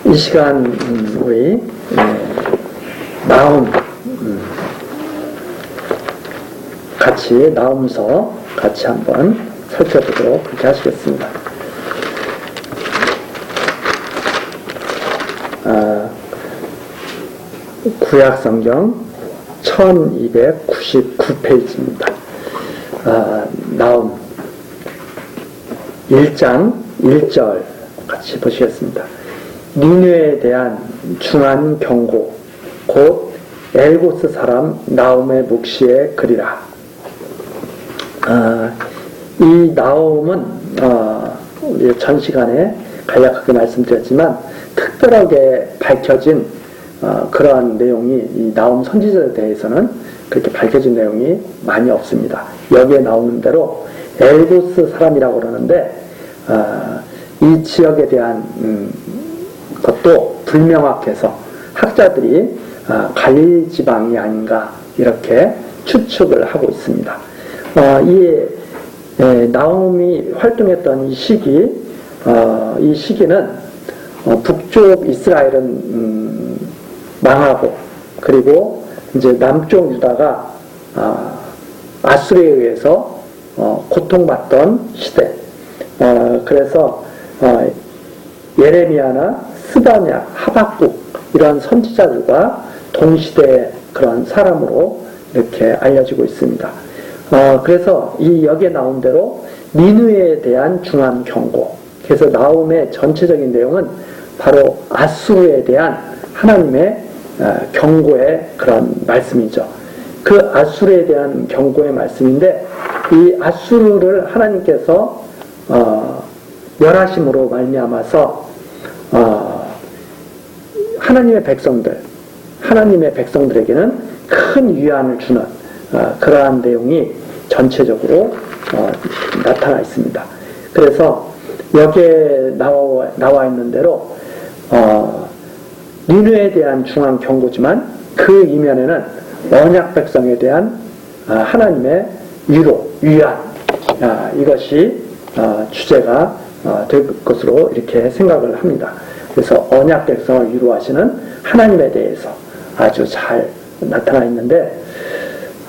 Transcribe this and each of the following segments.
이 시간 우리 나움 같이 나움서 같이 한번 살펴보도록 그렇게 하시겠습니다. 구약성경 1299페이지입니다. 나움 1장 1절 같이 보시겠습니다. 니느웨에 대한 중한 경고 곧 엘고스 사람 나움의 묵시의 글이라. 이 나움은 우리 전 시간에 간략하게 말씀드렸지만 특별하게 밝혀진 그러한 내용이 이 나움 선지자에 대해서는 그렇게 밝혀진 내용이 많이 없습니다. 여기에 나오는 대로 엘고스 사람이라고 그러는데 이 지역에 대한 것도 불명확해서 학자들이 갈릴리 지방이 아닌가 이렇게 추측을 하고 있습니다. 이 나움이 활동했던 이 시기는 북쪽 이스라엘은 망하고 그리고 이제 남쪽 유다가 아수르에 의해서 고통받던 시대. 그래서 예레미야나 스바냐, 하박국 이런 선지자들과 동시대의 그런 사람으로 이렇게 알려지고 있습니다. 그래서 이 여기에 나온 대로 니느웨에 대한 중한 경고. 그래서 나움의 전체적인 내용은 바로 아수르에 대한 하나님의 경고의 그런 말씀이죠. 그 아수르에 대한 경고의 말씀인데 이 아수르를 하나님께서 멸하심으로 말미암아서 하나님의 백성들에게는 큰 위안을 주는 그러한 내용이 전체적으로 나타나 있습니다. 그래서 여기에 나와 있는 대로 니느웨에 대한 중한 경고지만 그 이면에는 언약 백성에 대한 하나님의 위안 이것이 주제가 될 것으로 이렇게 생각을 합니다. 그래서 언약 백성을 위로하시는 하나님에 대해서 아주 잘 나타나 있는데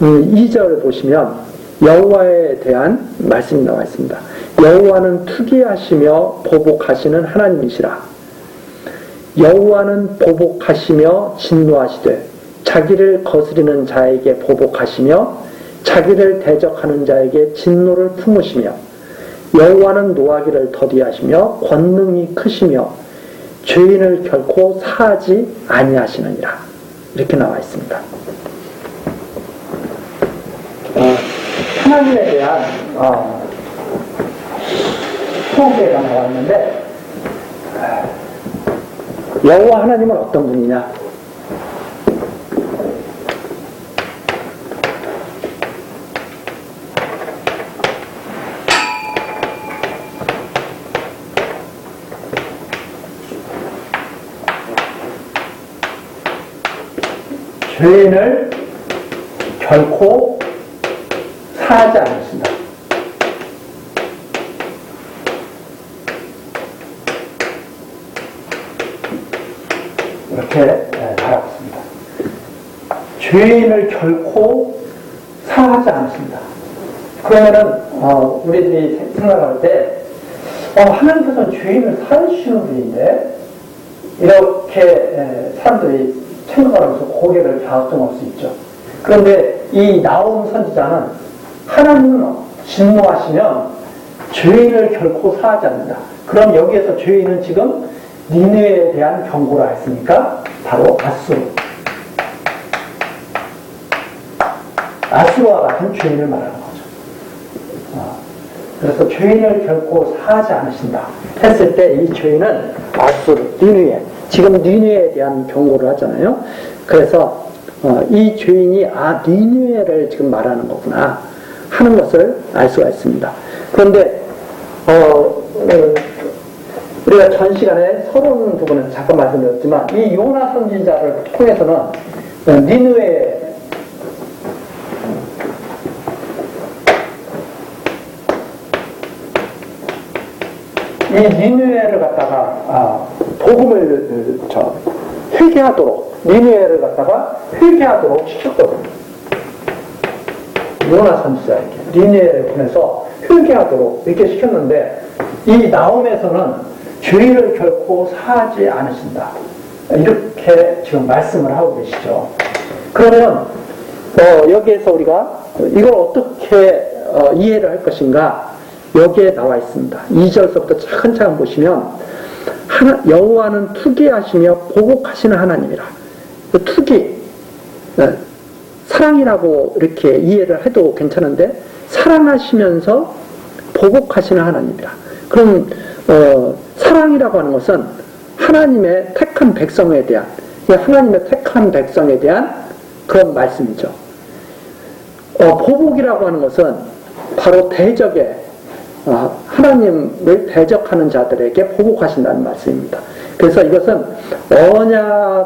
2절 보시면 여호와에 대한 말씀이 나와 있습니다. 여호와는 투기하시며 보복하시는 하나님이시라. 여호와는 보복하시며 진노하시되 자기를 거스리는 자에게 보복하시며 자기를 대적하는 자에게 진노를 품으시며 여호와는 노하기를 더디하시며 권능이 크시며 죄인을 결코 사하지 아니하시느니라. 이렇게 나와 있습니다. 하나님에 대한 소개가 나와 있는데 여호와 하나님은 어떤 분이냐? 죄인을 결코 사하지 않으신다. 이렇게 말하고 있습니다. 죄인을 결코 사하지 않으신다. 그러면은 우리들이 생각할 때 하나님께서는 죄인을 사하시는 분인데 이렇게 사람들이 생각하면서 고개를 갸우뚱할 수 있죠. 그런데 이 나움 선지자는 하나님은 진노하시면 죄인을 결코 사하지 않는다. 그럼 여기에서 죄인은 지금 니느웨에 대한 경고라 했으니까 바로 아수르와 같은 죄인을 말하는 거죠. 그래서 죄인을 결코 사하지 않으신다 했을 때 이 죄인은 아수르, 니느웨, 지금 니느웨에 대한 경고를 하잖아요. 그래서 이 죄인이 니느웨를 지금 말하는 거구나 하는 것을 알 수가 있습니다. 그런데 우리가 전 시간에 서론 부분에서 잠깐 말씀드렸지만 이 요나 선지자를 통해서는 니느웨 이 니느웨를 갖다가 복음을 회개하도록 니느웨를 갖다가 회개하도록 시켰거든요. 요나 선지자에게 니느웨를 보내서 회개하도록 이렇게 시켰는데 이 나홈에서는 죄를 결코 사하지 않으신다. 이렇게 지금 말씀을 하고 계시죠. 그러면 여기에서 우리가 이걸 어떻게 이해를 할 것인가? 여기에 나와 있습니다. 2절서부터 차근차근 보시면 여호와는 투기하시며 보복하시는 하나님이라. 투기, 사랑이라고 이렇게 이해를 해도 괜찮은데 사랑하시면서 보복하시는 하나님이라. 그럼 사랑이라고 하는 것은 하나님의 택한 백성에 대한 그런 말씀이죠. 보복이라고 하는 것은 바로 대적에 하나님을 대적하는 자들에게 보복하신다는 말씀입니다. 그래서 이것은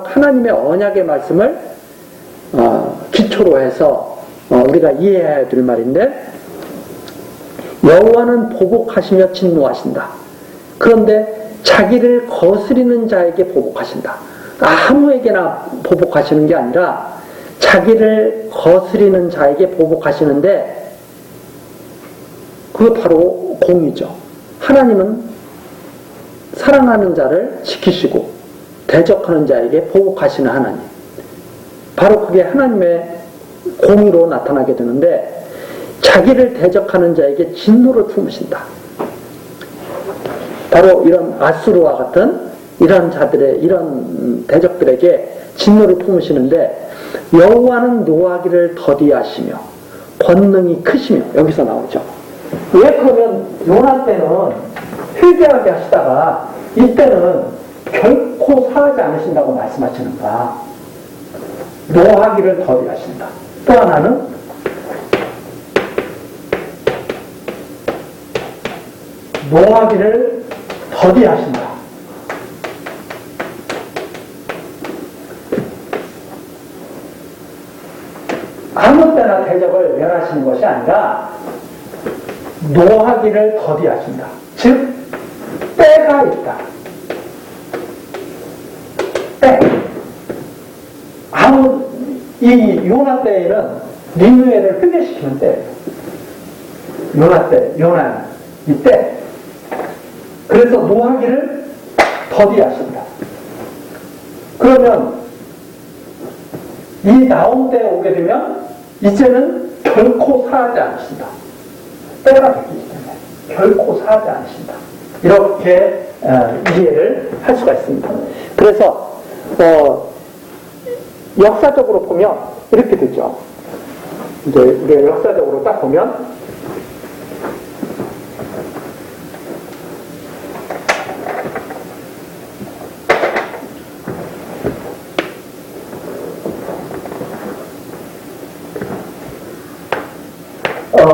하나님의 언약의 말씀을 기초로 해서 우리가 이해해야 될 말인데, 여호와는 보복하시며 진노하신다. 그런데 자기를 거스리는 자에게 보복하신다. 아무에게나 보복하시는 게 아니라 자기를 거스리는 자에게 보복하시는데, 그게 바로 공의죠. 하나님은 사랑하는 자를 지키시고 대적하는 자에게 보복하시는 하나님. 바로 그게 하나님의 공의로 나타나게 되는데, 자기를 대적하는 자에게 진노를 품으신다. 바로 이런 아수르와 같은 이런 자들의, 이런 대적들에게 진노를 품으시는데, 여호와는 노하기를 더디하시며 권능이 크시며, 여기서 나오죠. 왜 그러면 요나 때는 회개하게 하시다가 이때는 결코 사하지 않으신다고 말씀하시는가? 노하기를 더디하신다. 또 하나는 노하기를 더디하신다. 아무 때나 대적을 멸하시는 것이 아니라 노하기를 더디하신다. 즉 때가 있다. 때. 이 요나 때에는 니느웨를 회개시키는 때예요. 요나 때, 요나 이때. 그래서 노하기를 더디하신다. 그러면 이 나홈 때에 오게 되면 이제는 결코 사하지 않으신다. 때가 됐기 때문에 결코 사하지 않으신다. 이렇게 이해를 할 수가 있습니다. 그래서 역사적으로 보면 이렇게 되죠. 이제 우리가 역사적으로 딱 보면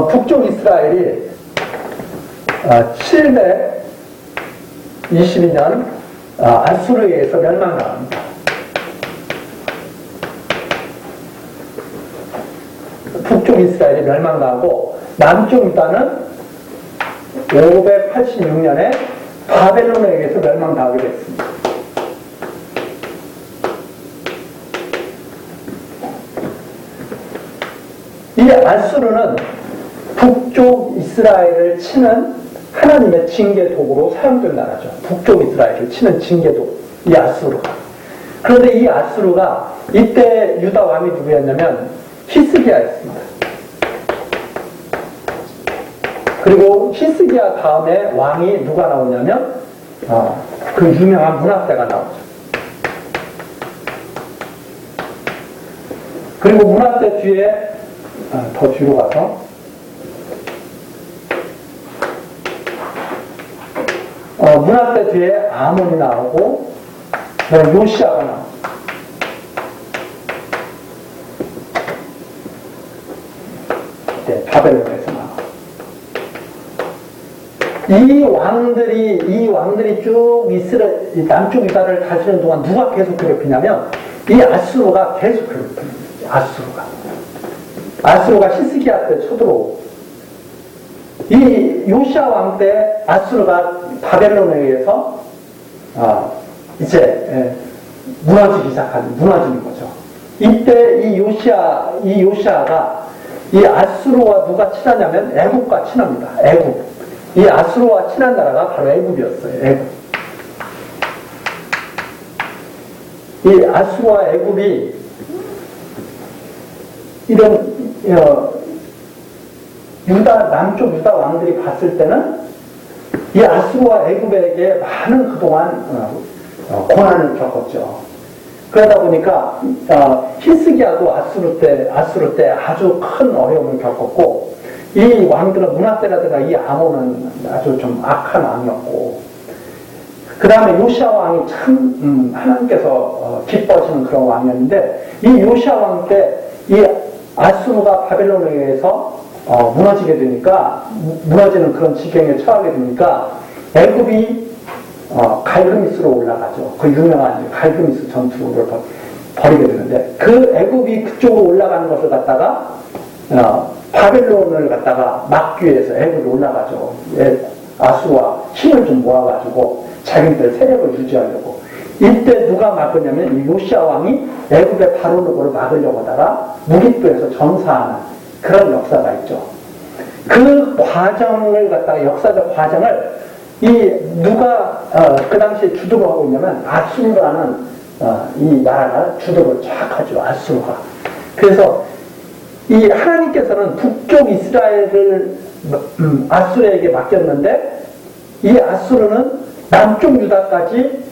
북쪽 이스라엘이 722년 아수르에 의해서 멸망당합니다. 북쪽 이스라엘이 멸망당하고 남쪽 유다는 586년에 바벨론에 의해서 멸망당하게 됐습니다. 이 아수르는 북쪽 이스라엘을 치는 하나님의 징계 도구로 사용된 나라죠. 북쪽 이스라엘을 치는 징계 도구, 이 아수르가. 그런데 이 아수르가 이때 유다 왕이 누구였냐면 히스기야였습니다. 그리고 히스기야 다음에 왕이 누가 나오냐면 그 유명한 므낫세가 나오죠. 그리고 므낫세 뒤에 더 뒤로 가서 므낫세 뒤에 아몬이 나오고 요시아가 나오고, 네, 바벨론에서 나오고, 이 왕들이 쭉 남쪽 이스라엘을 다스리는 동안 누가 계속 괴롭히냐면 이 아수르가 계속 괴롭히는 거죠. 아수르가 히스기야 때 쳐들어오고, 이 요시아 왕 때 아수르가 바벨론에 의해서 이제 무너지기 무너지는 거죠. 이때 이 요시아가 이 아수르와 누가 친하냐면 애굽과 친합니다. 애굽. 이 아수르와 친한 나라가 바로 애굽이었어요. 애굽. 이 아수르와 애굽이 이런 남쪽 유다 왕들이 봤을 때는 이 아수르와 애굽에게 많은 그동안 고난을 겪었죠. 그러다 보니까 히스기야도 아수르 때 아주 큰 어려움을 겪었고, 이 왕들은 므낫세라든가 이 아몬은 아주 좀 악한 왕이었고, 그 다음에 요시아 왕이 참 하나님께서 기뻐하시는 그런 왕이었는데, 이 요시아 왕 때 이 아수르가 바벨론에 의해서 무너지게 되니까, 무너지는 그런 지경에 처하게 되니까 애굽이 갈그미스로 올라가죠. 그 유명한 갈그미스 전투를 벌이게 되는데, 그 애굽이 그쪽으로 올라가는 것을 갖다가 바벨론을 갖다가 막기 위해서 애굽이 올라가죠. 아수르와 힘을 좀 모아가지고 자기들 세력을 유지하려고. 이때 누가 막으냐면 이 요시아 왕이 애굽의 바로르고를 막으려고 하다가 무기토에서 전사하는 그런 역사가 있죠. 그 과정을 갖다가, 역사적 과정을 누가 그 당시에 주도를 하고 있냐면 아수르라는 이 나라가 주도를 쫙 하죠. 아수르가. 그래서 이 하나님께서는 북쪽 이스라엘을 아수르에게 맡겼는데, 이 아수르는 남쪽 유다까지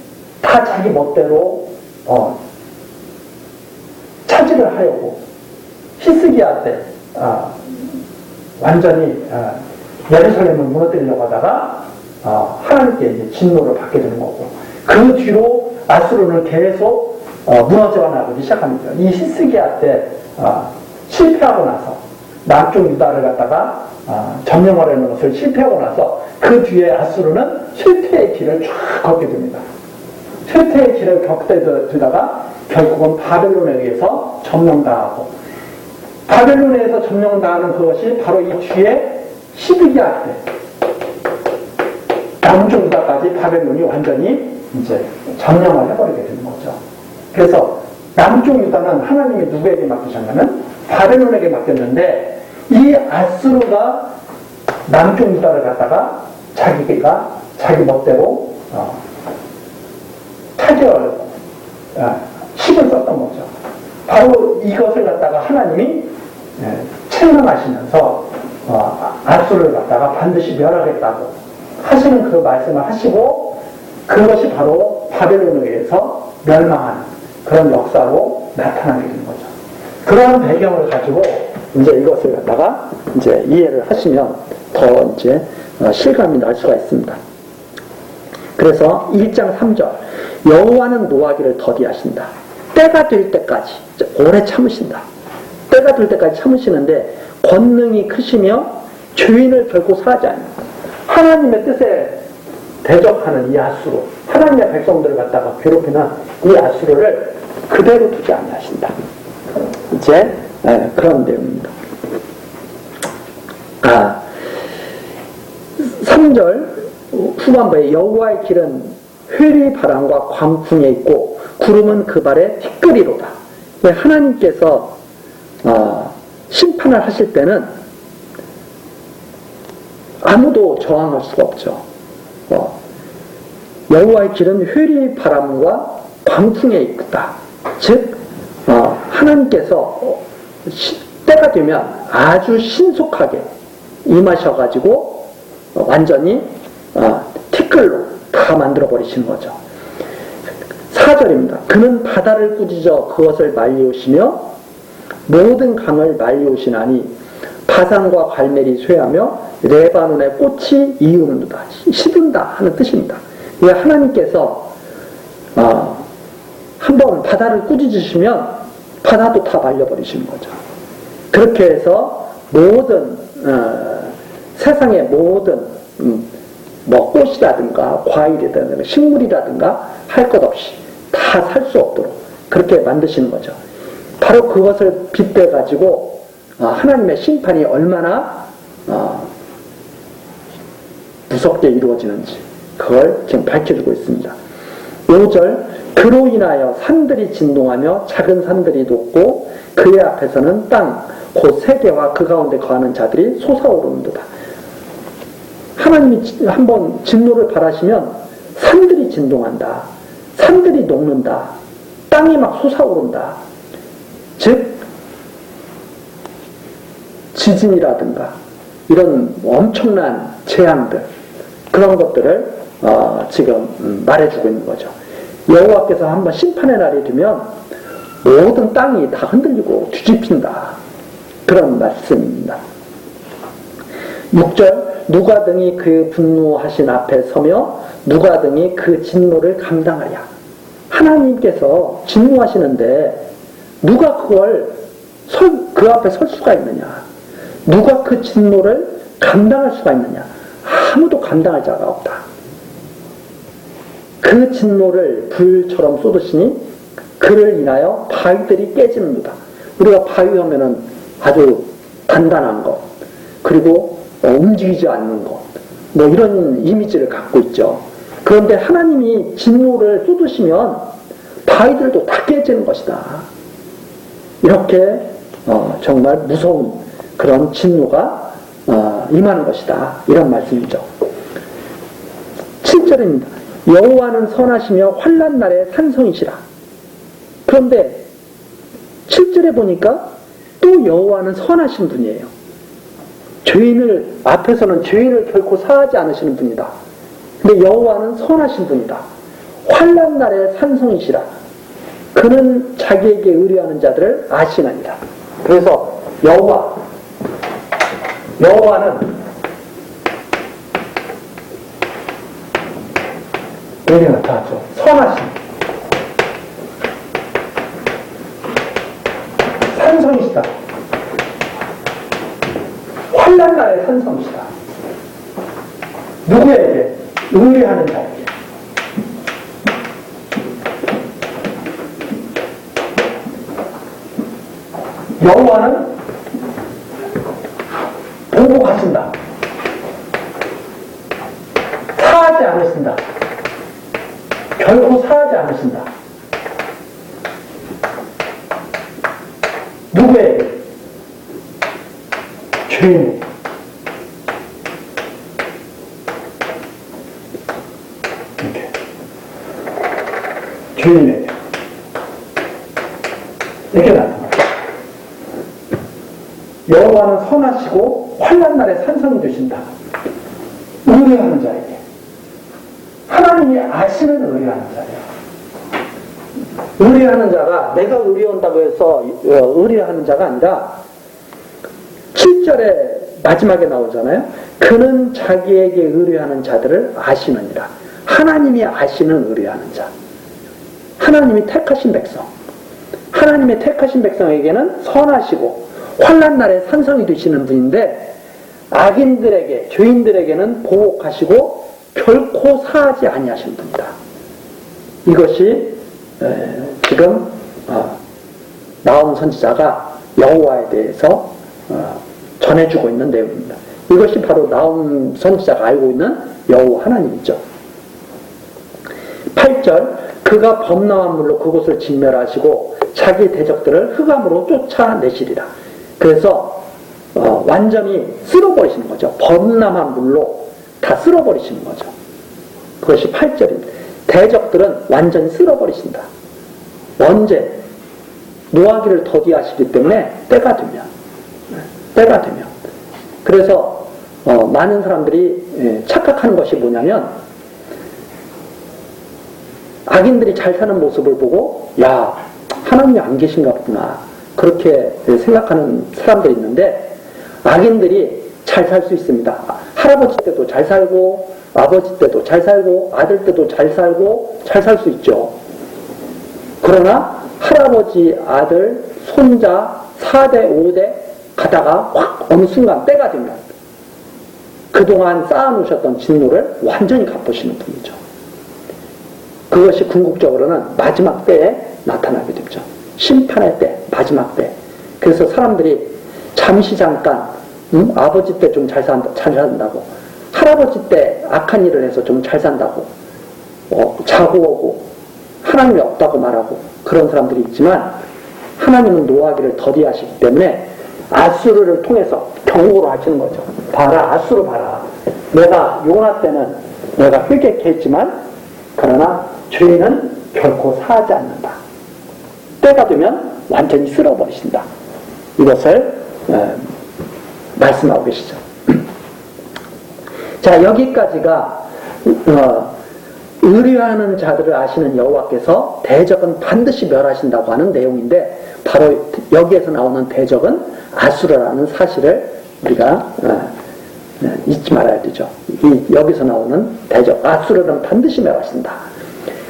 다 자기 멋대로 차지를 하려고 히스기야 때 완전히 예루살렘을 무너뜨리려고 하다가 하나님께 이제 진노를 받게 되는 거고, 그 뒤로 아수르는 계속 무너져 나가기 시작합니다. 이 히스기야 때 실패하고 나서 남쪽 유다를 갖다가 점령하려는 것을 실패하고 나서 그 뒤에 아수르는 쇠퇴의 길을 쫙 걷게 됩니다. 쇠퇴의 길을 걷게 되다가 결국은 바벨론에 의해서 점령당하고, 바벨론에 의해서 점령당하는 그것이 바로 이 뒤에 12기야 때 남쪽 유다까지 바벨론이 완전히 이제 점령을 해버리게 되는 거죠. 그래서 남쪽 유다는 하나님이 누구에게 맡기셨냐면 바벨론에게 맡겼는데, 이 아수르가 남쪽 유다를 갖다가 자기 멋대로 차지하려고 힘을 썼던 거죠. 바로 이것을 갖다가 하나님이 책망하시면서 아수르를 갖다가 반드시 멸하겠다고 하시는 그 말씀을 하시고, 그것이 바로 바벨론에 의해서 멸망하는 그런 역사로 나타나게 되는 거죠. 그런 배경을 가지고 이제 이것을 갖다가 이제 이해를 하시면 더 이제 실감이 날 수가 있습니다. 그래서 1장 3절, 여호와는 노하기를 더디하신다. 때가 될 때까지 오래 참으신다. 때가 될 때까지 참으시는데 권능이 크시며 죄인을 결코 사하지 않는다. 하나님의 뜻에 대적하는 이 아수르, 하나님의 백성들을 갖다가 괴롭히는 이 아수르를 그대로 두지 않으신다. 이제 그런 내용입니다. 3절 후반부에 여호와의 길은 회리 바람과 광풍에 있고 구름은 그 발에 티끌이로다. 하나님께서 심판을 하실 때는 아무도 저항할 수가 없죠. 여호와의 길은 회리 바람과 광풍에 있다. 즉 하나님께서 때가 되면 아주 신속하게 임하셔가지고 완전히 티끌로 다 만들어버리시는 거죠. 4절입니다. 그는 바다를 꾸짖어 그것을 말리우시며 모든 강을 말리우시나니 바산과 갈멜이 쇠하며 레바논의 꽃이 이으는도다. 시든다 하는 뜻입니다. 하나님께서 한번 바다를 꾸짖으시면 바다도 다 말려버리시는 거죠. 그렇게 해서 모든 세상의 모든 뭐 꽃이라든가 과일이라든가 식물이라든가 할 것 없이 다 살 수 없도록 그렇게 만드시는 거죠. 바로 그것을 빗대 가지고 하나님의 심판이 얼마나 무섭게 이루어지는지 그걸 지금 밝혀주고 있습니다. 5절 그로 인하여 산들이 진동하며 작은 산들이 돋고 그의 앞에서는 땅 곧 세계와 그 가운데 거하는 자들이 솟아오르는도다. 하나님이 한번 진노를 발하시면 산들이 진동한다. 산들이 녹는다. 땅이 막 솟아오른다. 즉 지진이라든가 이런 엄청난 재앙들 그런 것들을 지금 말해주고 있는 거죠. 여호와께서 한번 심판의 날이 되면 모든 땅이 다 흔들리고 뒤집힌다. 그런 말씀입니다. 6절 누가 등이 그 분노하신 앞에 서며 누가 등이 그 진노를 감당하랴. 하나님께서 진노하시는데 누가 그 앞에 설 수가 있느냐. 누가 그 진노를 감당할 수가 있느냐. 아무도 감당할 자가 없다. 그 진노를 불처럼 쏟으시니 그를 인하여 바위들이 깨집니다. 우리가 바위 하면은 아주 단단한 것, 그리고 움직이지 않는 것, 뭐 이런 이미지를 갖고 있죠. 그런데 하나님이 진노를 쏟으시면 바위들도 다 깨지는 것이다. 이렇게 정말 무서운 그런 진노가 임하는 것이다. 이런 말씀이죠. 7절입니다. 여호와는 선하시며 환난 날에 산성이시라. 그런데 7절에 보니까 또 여호와는 선하신 분이에요. 앞에서는 죄인을 결코 사하지 않으시는 분이다. 근데 여호와는 선하신 분이다. 환난 날에 산성이시라. 그는 자기에게 의뢰하는 자들을 아시나니라. 그래서 여호와는 여기 나타났죠. 선하신 산성이시다. 환난 날의 산성이시다. 누구에게? 의뢰하는 자에게. 여호와는 보복하신다. 사하지 않으신다. 결코 사하지 않으신다. 누구에게? 죄인에게. 이렇게. 죄인에게. 이렇게 나타납니다. 여호와는 선하시고 환난 날에 산성이 되신다. 의뢰하는 자에게. 하나님이 아시는 의뢰하는 자예요. 의뢰하는 자가 내가 의뢰한다고 해서 의뢰하는 자가 아니라 7절에 마지막에 나오잖아요. 그는 자기에게 의뢰하는 자들을 아시느니라. 하나님이 아시는 의뢰하는 자. 하나님이 택하신 백성. 하나님의 택하신 백성에게는 선하시고 환난 날에 산성이 되시는 분인데 악인들에게 죄인들에게는 보복하시고 결코 사하지 아니하신 분이다. 이것이 지금 나움 선지자가 여호와에 대해서 전해주고 있는 내용입니다. 이것이 바로 나움 선지자가 알고 있는 여호와 하나님이죠. 8절 그가 범람한 물로 그곳을 진멸하시고 자기 대적들을 흑암으로 쫓아내시리라. 그래서 완전히 쓸어버리시는 거죠. 범람한 물로 다 쓸어버리시는 거죠. 그것이 8절입니다. 대적들은 완전히 쓸어버리신다. 언제? 노하기를 더디하시기 때문에 때가 되면. 그래서 많은 사람들이 착각하는 것이 뭐냐면 악인들이 잘 사는 모습을 보고 야 하나님이 안 계신가 보구나 그렇게 생각하는 사람들이 있는데 악인들이 잘 살 수 있습니다. 할아버지 때도 잘 살고 아버지 때도 잘 살고 아들 때도 잘 살고 잘 살 수 있죠. 그러나 할아버지, 아들, 손자 4대, 5대 가다가 확 어느 순간 때가 되면 그동안 쌓아놓으셨던 진노를 완전히 갚으시는 분이죠. 그것이 궁극적으로는 마지막 때에 나타나게 되죠. 심판의 때, 마지막 때. 그래서 사람들이 잠시 잠깐 아버지 때 좀 잘 산다고 할아버지 때 악한 일을 해서 좀 잘 산다고 자고 오고 하나님이 없다고 말하고 그런 사람들이 있지만 하나님은 노하기를 더디하시기 때문에 아수르를 통해서 경고를 하시는 거죠. 봐라, 아수르 봐라. 내가 요나 때는 내가 회개케 했지만 그러나 죄는 결코 사하지 않는다. 때가 되면 완전히 쓸어버리신다. 이것을 말씀하고 계시죠. 자, 여기까지가 의뢰하는 자들을 아시는 여호와께서 대적은 반드시 멸하신다고 하는 내용인데 바로 여기에서 나오는 대적은 아수르라는 사실을 우리가 잊지 말아야 되죠. 여기서 나오는 대적 아수르는 반드시 멸하신다.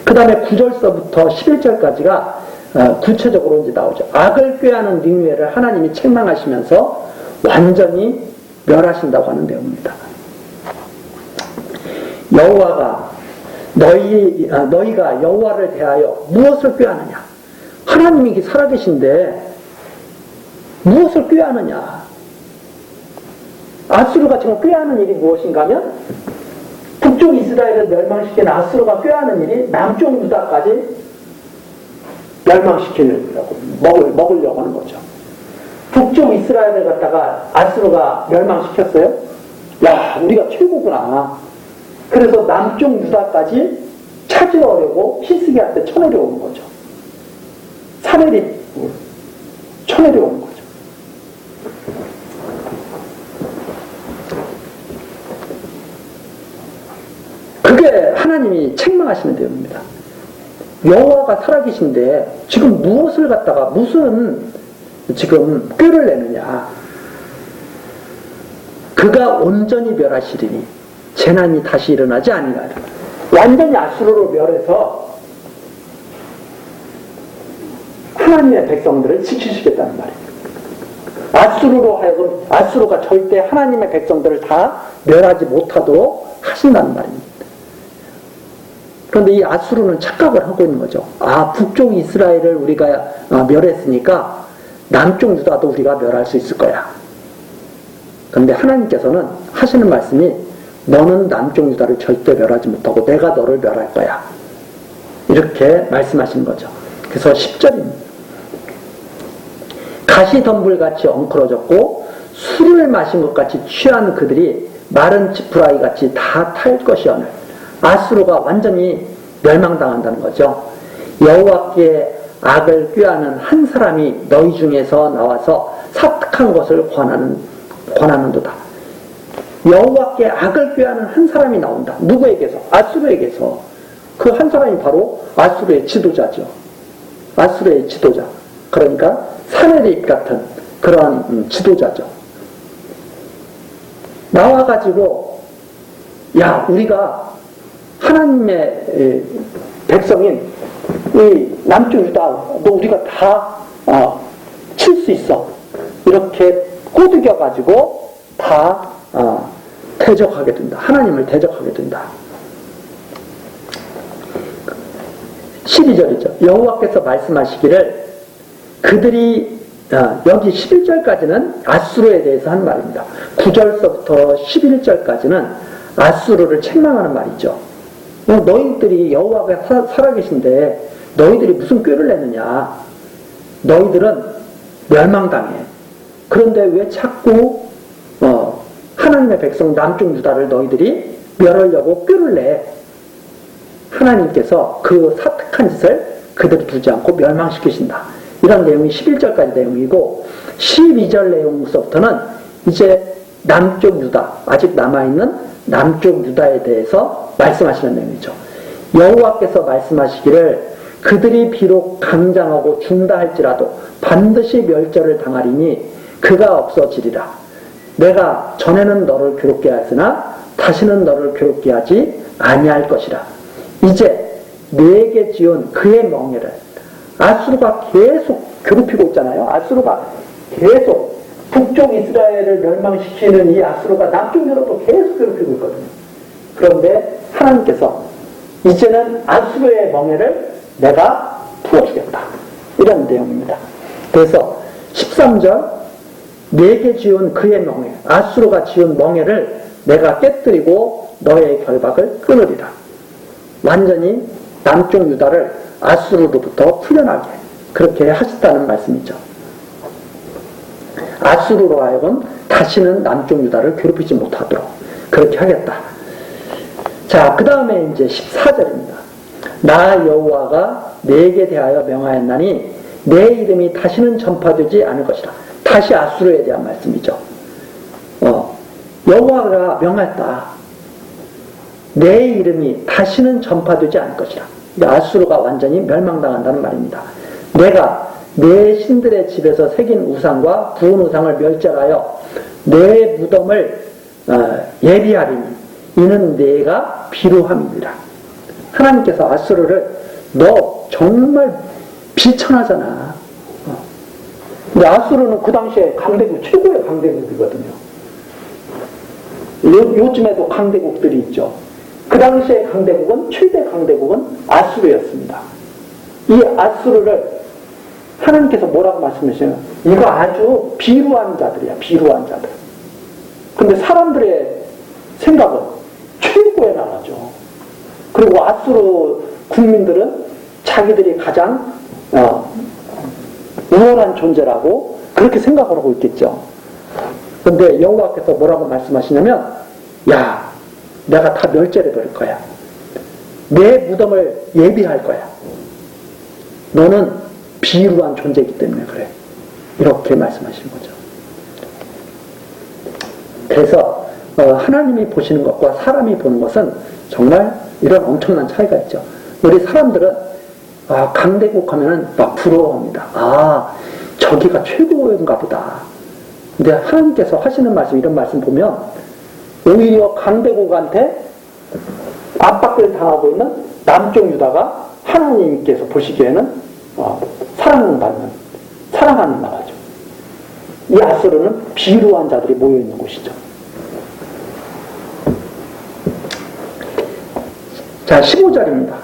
그 다음에 9절서부터 11절까지가 구체적으로 이제 나오죠. 악을 꾀하는 니느웨를 하나님이 책망하시면서 완전히 멸하신다고 하는 내용입니다. 여호와가 너희가 여호와를 대하여 무엇을 꾀하느냐? 하나님이 살아계신데 무엇을 꾀하느냐? 아수르가 지금 꾀하는 일이 무엇인가 하면 북쪽 이스라엘을 멸망시킨 아수르가 꾀하는 일이 남쪽 유다까지 멸망시키려고 먹으려고 하는 거죠. 북쪽 이스라엘을 갖다가 아수르가 멸망시켰어요. 야, 우리가 최고구나. 그래서 남쪽 유다까지 차지하려고 히스기야한테 쳐내려오는 거죠. 쳐내려오는 거죠. 그게 하나님이 책망하시는 내용입니다. 여호와가 살아계신데 지금 무엇을 갖다가 무슨 지금 꾀를 내느냐. 그가 온전히 멸하시리니 재난이 다시 일어나지 아니하리라. 완전히 아수르로 멸해서 하나님의 백성들을 지키시겠다는 말입니다. 아수르로 하여금 아수르가 절대 하나님의 백성들을 다 멸하지 못하도록 하신다는 말입니다. 그런데 이 아수르는 착각을 하고 있는 거죠. 아, 북쪽 이스라엘을 우리가 멸했으니까 남쪽 유다도 우리가 멸할 수 있을 거야. 그런데 하나님께서는 하시는 말씀이 너는 남쪽 유다를 절대 멸하지 못하고 내가 너를 멸할 거야. 이렇게 말씀하시는 거죠. 그래서 10절입니다. 가시덤불같이 엉클어졌고 술을 마신 것 같이 취한 그들이 마른 지푸라기 같이 다 탈 것이오늘 아수르가 완전히 멸망당한다는 거죠. 여호와께 악을 꾀하는 한 사람이 너희 중에서 나와서 사특한 것을 권하는도다. 여호와께 악을 꾀하는 한 사람이 나온다. 누구에게서? 아수르에게서. 그 한 사람이 바로 아수르의 지도자죠. 아수르의 지도자. 그러니까 사내립 같은 그런 지도자죠. 나와가지고 야, 우리가 하나님의 백성인 이 남쪽 유다도 우리가 다 칠 수 있어. 이렇게 꼬드겨가지고 다 대적하게 된다. 하나님을 대적하게 된다. 12절이죠. 여호와께서 말씀하시기를 그들이 여기 11절까지는 아수르에 대해서 한 말입니다. 9절서부터 11절까지는 아수르를 책망하는 말이죠. 너희들이 여호와가 살아계신데 너희들이 무슨 꾀를 내느냐. 너희들은 멸망당해. 그런데 왜 자꾸 하나님의 백성 남쪽 유다를 너희들이 멸하려고 꾀를 내. 하나님께서 그 사특한 짓을 그들이 두지 않고 멸망시키신다. 이런 내용이 11절까지 내용이고 12절 내용서부터는 이제 남쪽 유다, 아직 남아있는 남쪽 유다에 대해서 말씀하시는 내용이죠. 여호와께서 말씀하시기를 그들이 비록 강장하고 중다 할지라도 반드시 멸절을 당하리니 그가 없어지리라. 내가 전에는 너를 괴롭게 하였으나 다시는 너를 괴롭게 하지 아니할 것이라. 이제 네게 지은 그의 멍에를 아수르가 계속 괴롭히고 있잖아요. 아수르가 계속 북쪽 이스라엘을 멸망시키는 이 아수르가 남쪽 유다도 계속 괴롭히고 있거든요. 그런데 하나님께서 이제는 아수르의 멍에를 내가 풀어주겠다. 이런 내용입니다. 그래서 13절 네게 지은 그의 멍에 아수르가 지은 멍에를 내가 깨뜨리고 너의 결박을 끊으리라. 완전히 남쪽 유다를 아수르로부터 풀려나게 그렇게 하셨다는 말씀이죠. 아수르로 하여금 다시는 남쪽 유다를 괴롭히지 못하도록 그렇게 하겠다. 자, 그 다음에 이제 14절입니다. 나 여호와가 내게 대하여 명하였나니 내 이름이 다시는 전파되지 않을 것이라. 다시 아수르에 대한 말씀이죠. 여호와가 명하였다. 내 이름이 다시는 전파되지 않을 것이라. 아수르가 완전히 멸망당한다는 말입니다. 내가 내 신들의 집에서 새긴 우상과 구운 우상을 멸절하여 내 무덤을 예비하리니 이는 내가 비루함이니라. 하나님께서 아수르를 너 정말 비천하잖아. 근데 아수르는 그 당시에 강대국 최고의 강대국이거든요. 요즘에도 강대국들이 있죠. 그 당시에 강대국은 최대 강대국은 아수르였습니다. 이 아수르를 하나님께서 뭐라고 말씀하시냐면 이거 아주 비루한 자들이야. 비루한 자들. 근데 사람들의 생각은 최고의 나라죠. 그리고 아수르 국민들은 자기들이 가장 우월한 존재라고 그렇게 생각을 하고 있겠죠. 근데 여호와께서 뭐라고 말씀하시냐면 야, 내가 다 멸절해 버릴 거야. 내 무덤을 예비할 거야. 너는 비루한 존재이기 때문에 그래. 이렇게 말씀하시는 거죠. 그래서 하나님이 보시는 것과 사람이 보는 것은 정말 이런 엄청난 차이가 있죠. 우리 사람들은 강대국 하면은 막 부러워합니다. 저기가 최고인가 보다. 근데 하나님께서 하시는 말씀, 이런 말씀 보면 오히려 강대국한테 압박을 당하고 있는 남쪽 유다가 하나님께서 보시기에는 사랑하는 나라죠. 이 아수르는 비루한 자들이 모여있는 곳이죠. 자, 15절입니다.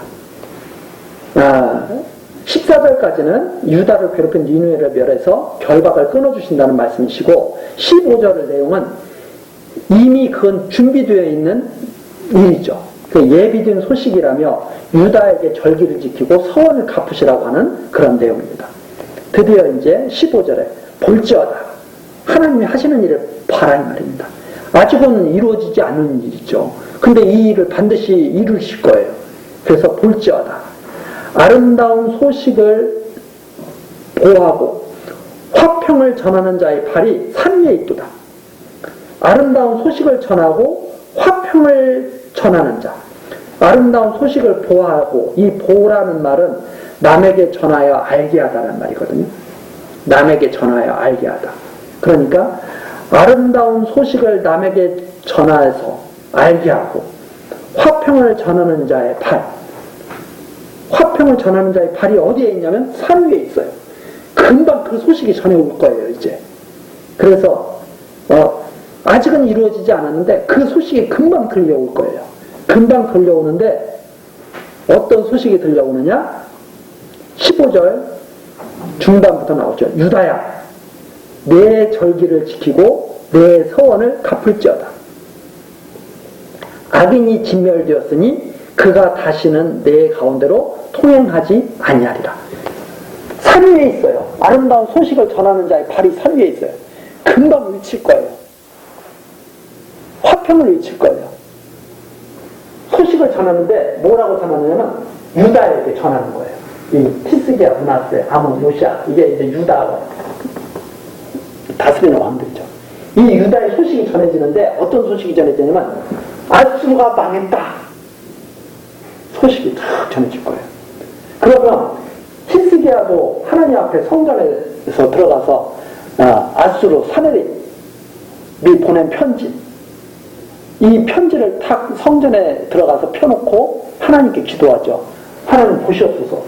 14절까지는 유다를 괴롭힌 니느웨를 멸해서 결박을 끊어주신다는 말씀이시고 15절 내용은 이미 그건 준비되어 있는 일이죠. 그 예비된 소식이라며 유다에게 절기를 지키고 서원을 갚으시라고 하는 그런 내용입니다. 드디어 이제 15절에 볼지어다. 하나님이 하시는 일을 봐라 이 말입니다. 아직은 이루어지지 않은 일이죠. 근데 이 일을 반드시 이루실 거예요. 그래서 볼지어다. 아름다운 소식을 보하고 화평을 전하는 자의 발이 산 위에 있도다. 아름다운 소식을 전하고 화평을 전하는 자. 아름다운 소식을 보하고, 이 보라는 말은 남에게 전하여 알게 하다는 말이거든요. 남에게 전하여 알게 하다. 그러니까 아름다운 소식을 남에게 전하여서 알게 하고 화평을 전하는 자의 발. 화평을 전하는 자의 발이 어디에 있냐면 산 위에 있어요. 금방 그 소식이 전해올 거예요, 이제. 그래서 아직은 이루어지지 않았는데 그 소식이 금방 들려올 거예요. 금방 들려오는데 어떤 소식이 들려오느냐? 15절 중반부터 나오죠. 유다야, 내 절기를 지키고 내 서원을 갚을지어다. 악인이 진멸되었으니 그가 다시는 내 가운데로 통행하지 아니하리라. 산 위에 있어요. 아름다운 소식을 전하는 자의 발이 산 위에 있어요. 금방 미칠 거예요. 화평을 외칠 거예요. 소식을 전하는데 뭐라고 전하느냐면 유다에게 전하는 거예요. 이 히스기야, 므낫세, 아몬, 요시야, 이게 이제 유다가 다스리는 왕들이죠. 이 유다의 소식이 전해지는데 어떤 소식이 전해지냐면 아수르가 망했다. 소식이 탁 전해질 거예요. 그러면 히스기야도 하나님 앞에 성전에서 들어가서 아수르 사내립이 보낸 편지, 이 편지를 탁 성전에 들어가서 펴놓고 하나님께 기도하죠. 하나님 보시옵소서.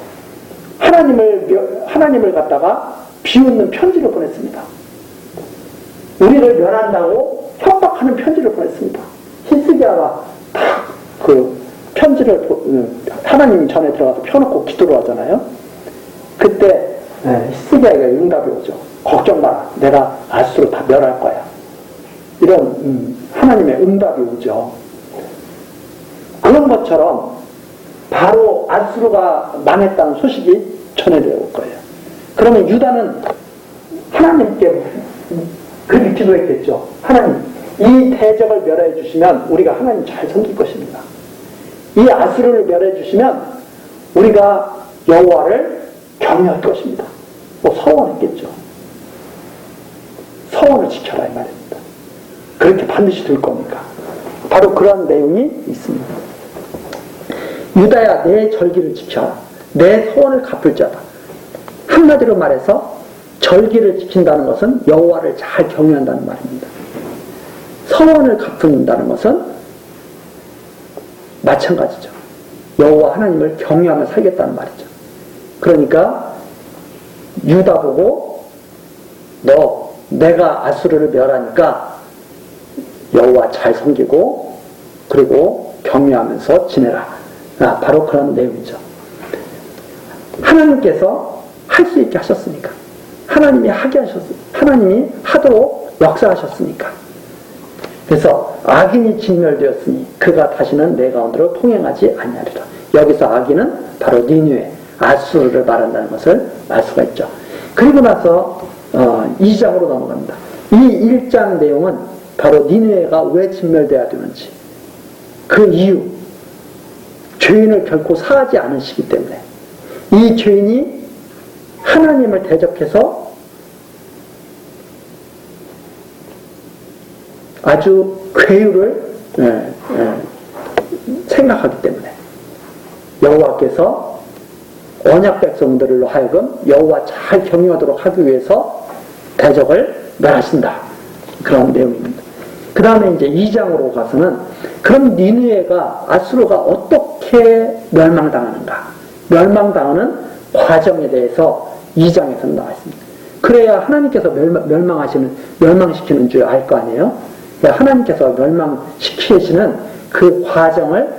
하나님을 갖다가 비웃는 편지를 보냈습니다. 우리를 멸한다고 협박하는 편지를 보냈습니다. 히스기야가 탁 그 편지를 하나님 전에 들어가서 펴놓고 기도를 하잖아요. 그때 히스기야가 응답이 오죠. 걱정 마라. 내가 아수르 다 멸할 거야. 이런 하나님의 응답이 오죠. 그런 것처럼 바로 아수르가 망했다는 소식이 전해져 올 거예요. 그러면 유다는 하나님께 그렇게 기도했겠죠. 하나님, 이 대적을 멸해 주시면 우리가 하나님 잘 섬길 것입니다. 이 아수르를 멸해 주시면 우리가 여호와를 경외할 것입니다. 뭐 서원했겠죠. 서원을 지켜라 이 말입니다. 그렇게 반드시 될 겁니까? 바로 그런 내용이 있습니다. 유다야, 내 절기를 지켜라. 내 소원을 갚을 자다. 한마디로 말해서 절기를 지킨다는 것은 여호와를 잘 경외한다는 말입니다. 서원을 갚는다는 것은 마찬가지죠. 여호와 하나님을 경외하며 살겠다는 말이죠. 그러니까 유다 보고 너 내가 아수르를 멸하니까 여호와 잘 섬기고 그리고 경외하면서 지내라. 바로 그런 내용이죠. 하나님께서 할 수 있게 하셨으니까. 하나님이 하게 하셨으니까. 하나님이 하도록 역사하셨으니까. 그래서 악인이 진멸되었으니 그가 다시는 내 가운데로 통행하지 아니하리라. 여기서 악인은 바로 니느웨, 아수르를 말한다는 것을 알 수가 있죠. 그리고 나서 2장으로 넘어갑니다. 이 1장 내용은 바로 니느웨가 왜 진멸되어야 되는지, 그 이유, 죄인을 결코 사하지 않으시기 때문에 이 죄인이 하나님을 대적해서 아주 괴유를 생각하기 때문에 여호와께서 언약 백성들로 하여금 여호와 잘 경외하도록 하기 위해서 대적을 멸하신다. 그런 내용입니다. 그 다음에 이제 2장으로 가서는 그럼 니느웨가 아수르가 어떻게 멸망당하는가? 멸망당하는 과정에 대해서 2장에서 나와 있습니다. 그래야 하나님께서 멸망시키는 줄 알 거 아니에요? 하나님께서 멸망시키시는 그 과정을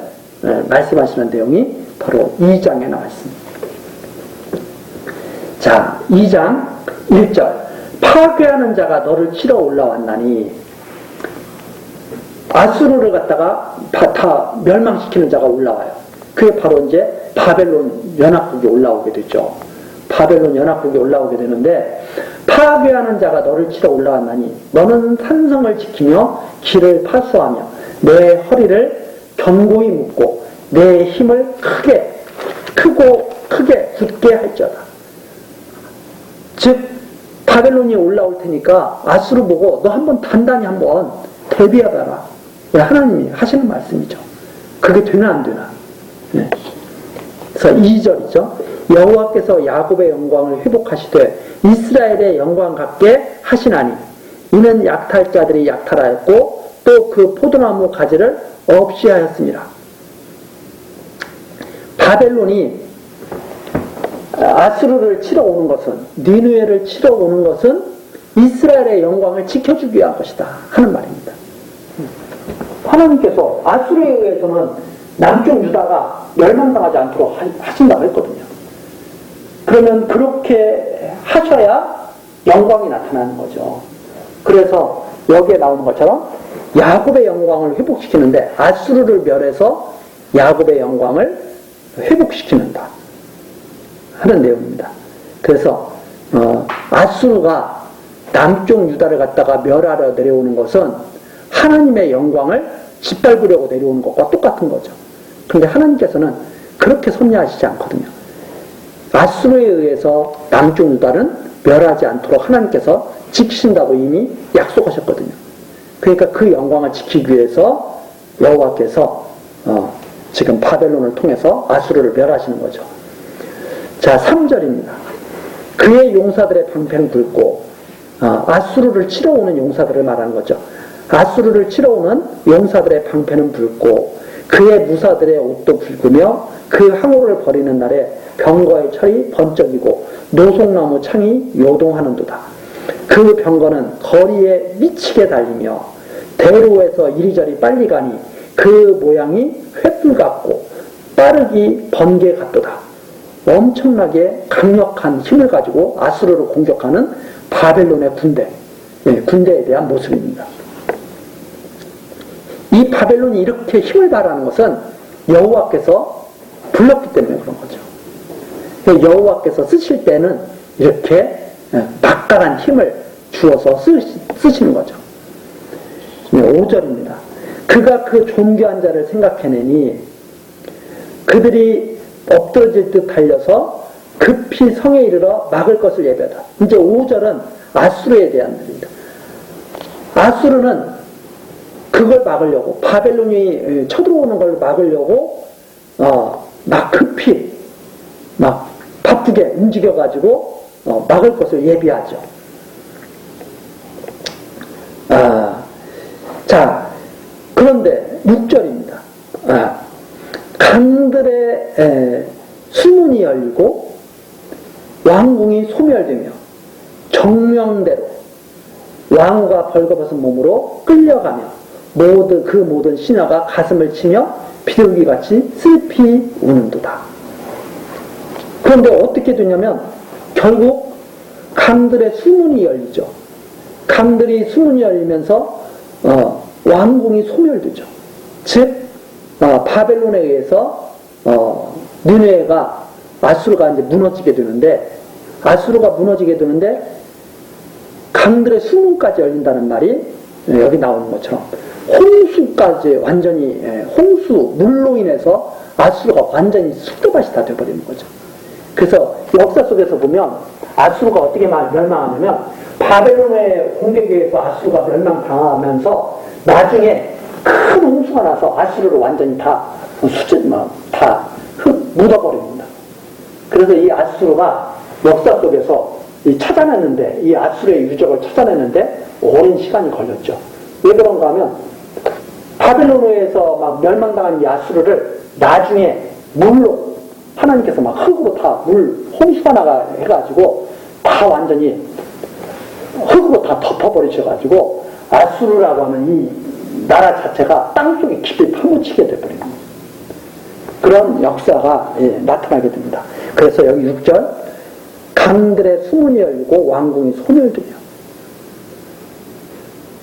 말씀하시는 내용이 바로 2장에 나와 있습니다. 자, 2장 1절. 파괴하는 자가 너를 치러 올라왔나니, 아수르를 갖다가 다 멸망시키는 자가 올라와요. 그게 바로 이제 바벨론 연합국이 올라오게 되죠. 바벨론 연합국이 올라오게 되는데, 파괴하는 자가 너를 치러 올라왔나니 너는 산성을 지키며 길을 파수하며 내 허리를 견고히 묶고 내 힘을 크게 굳게 할지어다. 즉 바벨론이 올라올 테니까 아수르 보고 너 한번 단단히 한번 대비해봐라. 하나님이 하시는 말씀이죠. 그게 되나 안 되나. 네. 그래서 2절이죠. 여호와께서 야곱의 영광을 회복하시되 이스라엘의 영광 같게 하시나니 이는 약탈자들이 약탈하였고 또 그 포도나무 가지를 없이 하였습니다. 바벨론이 아수르를 치러 오는 것은, 니느웨를 치러 오는 것은 이스라엘의 영광을 지켜주기 위한 것이다 하는 말입니다. 하나님께서 아수르에 의해서는 남쪽 유다가 멸망당하지 않도록 하신다고 했거든요. 그러면 그렇게 하셔야 영광이 나타나는 거죠. 그래서 여기에 나오는 것처럼 야곱의 영광을 회복시키는데 아수르를 멸해서 야곱의 영광을 회복시키는다 하는 내용입니다. 그래서 아수르가 남쪽 유다를 갖다가 멸하러 내려오는 것은 하나님의 영광을 짓밟으려고 내려오는 것과 똑같은 거죠. 그런데 하나님께서는 그렇게 섭리하시지 않거든요. 아수르에 의해서 남쪽 유다는 멸하지 않도록 하나님께서 지키신다고 이미 약속하셨거든요. 그러니까 그 영광을 지키기 위해서 여호와께서 지금 바벨론을 통해서 아수르를 멸하시는 거죠. 자, 3절입니다. 그의 용사들의 방패는 붉고, 아수르를 치러 오는 용사들을 말하는 거죠. 아수르를 치러 오는 용사들의 방패는 붉고 그의 무사들의 옷도 붉으며 그 항우를 버리는 날에 병거의 철이 번쩍이고 노송나무 창이 요동하는도다. 그 병거는 거리에 미치게 달리며 대로에서 이리저리 빨리 가니 그 모양이 횃불 같고 빠르기 번개 같도다. 엄청나게 강력한 힘을 가지고 아수르를 공격하는 바벨론의 군대에 대한 모습입니다. 바벨론이 이렇게 힘을 발휘하는 것은 여호와께서 불렀기 때문에 그런 거죠. 여호와께서 쓰실 때는 이렇게 막강한 힘을 주어서 쓰시는 거죠. 5절입니다. 그가 그 존귀한 자를 생각해내니 그들이 엎드러질 듯 달려서 급히 성에 이르러 막을 것을 예배하다. 이제 5절은 아수르에 대한 말입니다. 아수르는 그걸 막으려고, 바벨론이 쳐들어오는 걸 막으려고 막 급히 막 바쁘게 움직여가지고 막을 것을 예비하죠. 자, 그런데 6절입니다. 강들의 수문이 열리고 왕궁이 소멸되며 정명대로 왕후가 벌거벗은 몸으로 끌려가며 그 모든 시녀가 가슴을 치며 비둘기같이 슬피 우는도다. 그런데 어떻게 되냐면 결국 강들의 수문이 열리죠. 강들이 수문이 열리면서 왕궁이 소멸되죠. 즉 바벨론에 의해서 니느웨가 아수르가 이제 무너지게 되는데, 아수르가 무너지게 되는데 강들의 수문까지 열린다는 말이 여기 나오는 것처럼 홍수까지 완전히, 홍수 물로 인해서 아수르가 완전히 쑥대밭이 다 되어버리는 거죠. 그래서 역사 속에서 보면 아수르가 어떻게 멸망하냐면 바벨론의 공격에 의해서 아수르가 멸망당하면서 나중에 큰 홍수가 나서 아수르를 완전히 다 묻어버립니다. 그래서 이 아수르가 역사 속에서 찾아냈는데, 이 아수르의 유적을 찾아냈는데 오랜 시간이 걸렸죠. 왜 그런가 하면 바벨론에서 막 멸망당한 이 아수르를 나중에 물로 하나님께서 막 흙으로 다 홍수가 나가 해가지고 다 완전히 흙으로 다 덮어버리셔가지고 아수르라고 하는 이 나라 자체가 땅속에 깊이 파묻히게 되어버리는 거예요. 그런 역사가 나타나게 됩니다. 그래서 여기 6절 강들의 수문이 열리고 왕궁이 소멸되며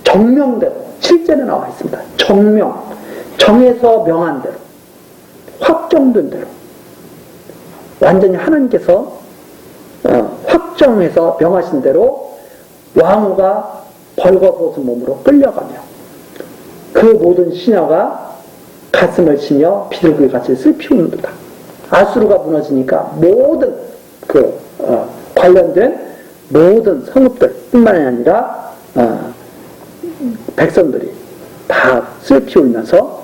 정명대로, 실제로 나와 있습니다. 정에서 명한 대로, 확정된 대로 완전히 하나님께서 확정해서 명하신 대로 왕후가 벌거벗은 몸으로 끌려가며 그 모든 시녀가 가슴을 치며 비둘기같이 슬피 우는도다. 아수르가 무너지니까 모든 관련된 모든 성읍들 뿐만이 아니라 백성들이 다 슬피 울면서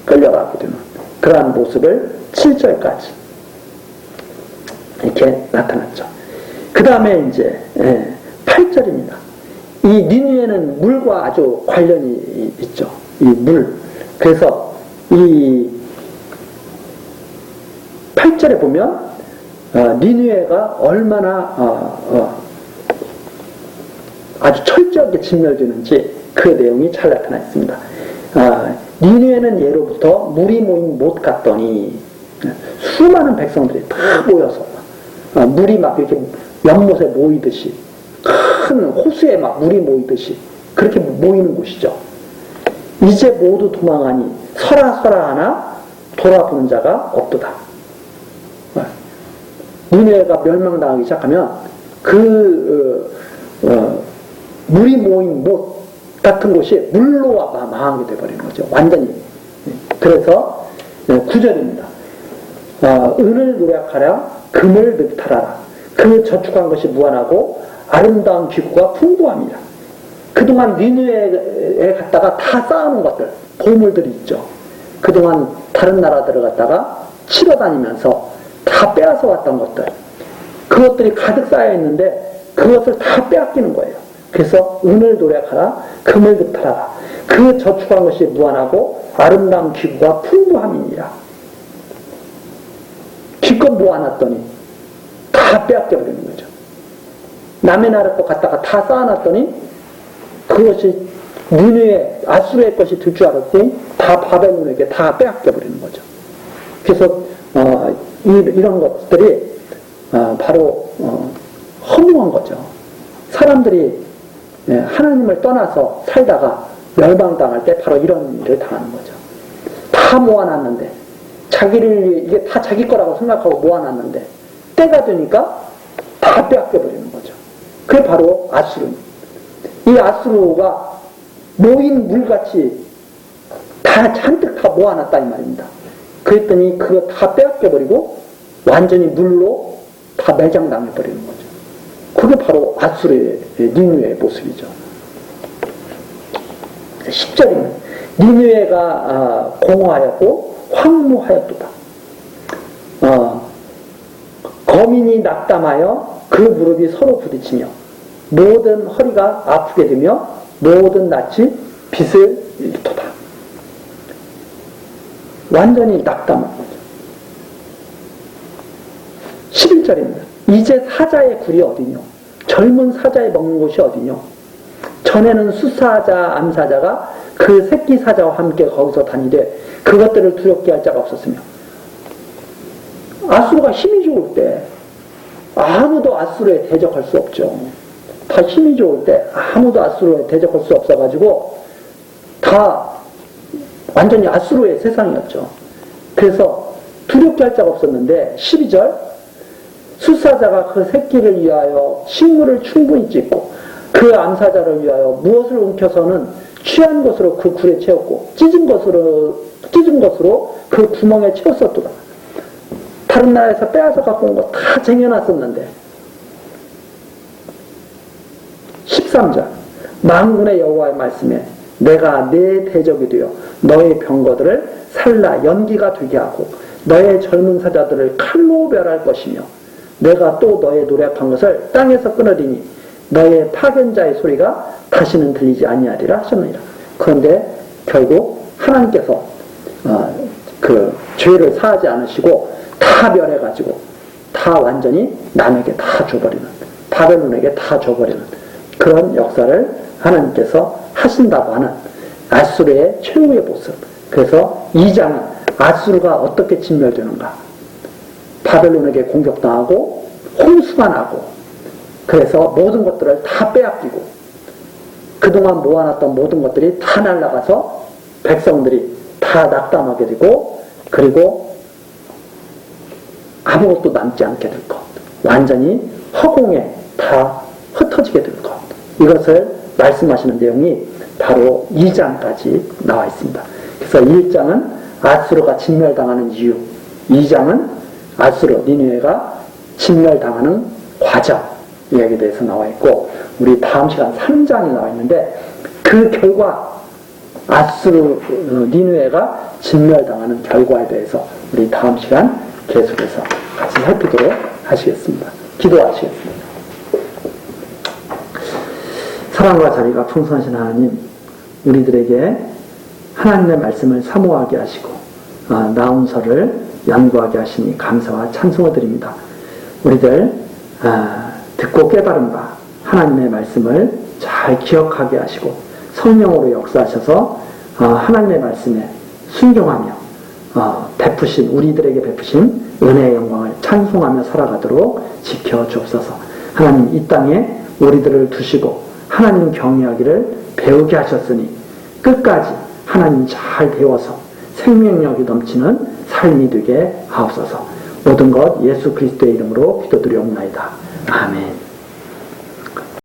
끌려가게 되는 그러한 모습을 7절까지 이렇게 나타났죠. 그 다음에 이제 8절입니다. 이 니느웨는 물과 아주 관련이 있죠. 이 물. 그래서 이 8절에 보면 니느웨가 얼마나 아주 철저하게 진멸되는지 그 내용이 잘 나타나 있습니다. 니느웨는 예로부터 물이 모인 못 갔더니 수많은 백성들이 다 모여서 물이 막 이렇게 연못에 모이듯이 큰 호수에 막 물이 모이듯이 그렇게 모이는 곳이죠. 이제 모두 도망하니 서라 하나 돌아보는 자가 없도다. 니느웨가 멸망당하기 시작하면 물이 모인 못 같은 곳이 물로 망하게 되어버리는 거죠. 완전히. 그래서 9절입니다. 은을 노력하라, 금을 늑탈하라. 그 저축한 것이 무한하고 아름다운 기구가 풍부합니다. 그동안 니느웨에 갔다가 다 쌓아놓은 것들, 보물들이 있죠. 그동안 다른 나라들을 갔다가 치러 다니면서 다 빼앗아 왔던 것들, 그것들이 가득 쌓여 있는데 그것을 다 빼앗기는 거예요. 그래서 은을 노력하라, 금을 늑탈하라. 그 저축한 것이 무한하고 아름다운 기구가 풍부함이니라. 기껏 모아놨더니 다 빼앗겨버리는 거죠. 남의 나라 거 갖다가 다 쌓아놨더니 그것이 니느웨, 아수르의 것이 될 줄 알았더니 다 바벨론에게 다 빼앗겨버리는 거죠. 그래서 이런 것들이 바로 허무한 거죠. 사람들이 하나님을 떠나서 살다가 멸망당할 때 바로 이런 일을 당하는 거죠. 다 모아놨는데, 이게 다 자기 거라고 생각하고 모아놨는데, 때가 되니까 다 빼앗겨버리는 거죠. 그게 바로 아수르입니다. 이 아수르가 모인 물같이 다 잔뜩 다 모아놨다 이 말입니다. 그랬더니 그거 다 빼앗겨버리고 완전히 물로 다 매장당해버리는 거죠. 그게 바로 아수르의 니느웨의 모습이죠. 10절입니다. 니느웨가 공허하였고 황무하였도다. 거민이 낙담하여 그 무릎이 서로 부딪히며 모든 허리가 아프게 되며 모든 낯이 빛을 잃도다. 완전히 낙담한 거죠. 11절입니다. 이제 사자의 굴이 어디뇨? 젊은 사자의 먹는 곳이 어디뇨? 전에는 수사자, 암사자가 그 새끼 사자와 함께 거기서 다니되 그것들을 두렵게 할 자가 없었으며, 아수르가 힘이 좋을 때 아무도 아수르에 대적할 수 없죠. 다 힘이 좋을 때 아무도 아수르에 대적할 수 없어가지고 다 완전히 아수르의 세상이었죠. 그래서 두렵게 할 자가 없었는데 12절, 수사자가 그 새끼를 위하여 식물을 충분히 찢고 그 암사자를 위하여 무엇을 움켜서는 취한 것으로 그 굴에 채웠고 찢은 것으로 그 구멍에 채웠었도다. 다른 나라에서 빼앗아 갖고 온 거 다 쟁여놨었는데. 13절, 만군의 여호와의 말씀에 내가 내 대적이 되어 너의 병거들을 살라 연기가 되게 하고 너의 젊은 사자들을 칼로 멸할 것이며 내가 또 너의 노력한 것을 땅에서 끊으리니 너의 파견자의 소리가 다시는 들리지 아니하리라 하셨느니라. 그런데 결국 하나님께서 그 죄를 사하지 않으시고 다 멸해가지고 다 완전히 남에게 다 줘버리는, 바벨론에게 다 줘버리는 그런 역사를 하나님께서 하신다고 하는 아수르의 최후의 모습. 그래서 2장은 아수르가 어떻게 진멸되는가, 바벨론에게 공격당하고 홍수가 나고 그래서 모든 것들을 다 빼앗기고 그동안 모아놨던 모든 것들이 다 날아가서 백성들이 다 낙담하게 되고 그리고 아무것도 남지 않게 될 것, 완전히 허공에 다 흩어지게 될 것, 이것을 말씀하시는 내용이 바로 2장까지 나와 있습니다. 그래서 1장은 아수르가 진멸당하는 이유, 2장은 아수르, 니느웨가 진멸당하는 과정 이야기에 대해서 나와 있고, 우리 다음 시간 3장이 나와 있는데 그 결과, 아수르, 니느웨가 진멸당하는 결과에 대해서 우리 다음 시간 계속해서 같이 살피도록 하시겠습니다. 기도하시겠습니다. 사랑과 자비가 풍성하신 하나님, 우리들에게 하나님의 말씀을 사모하게 하시고 나온서를 연구하게 하시니 감사와 찬송을 드립니다. 우리들 듣고 깨달은 바 하나님의 말씀을 잘 기억하게 하시고 성령으로 역사하셔서 하나님의 말씀에 순종하며 베푸신, 우리들에게 베푸신 은혜의 영광을 찬송하며 살아가도록 지켜주옵소서. 하나님, 이 땅에 우리들을 두시고 하나님 경외하기를 배우게 하셨으니 끝까지 하나님 잘 배워서 생명력이 넘치는 삶이 되게 하옵소서. 모든 것 예수 그리스도의 이름으로 기도드리옵나이다. 아멘.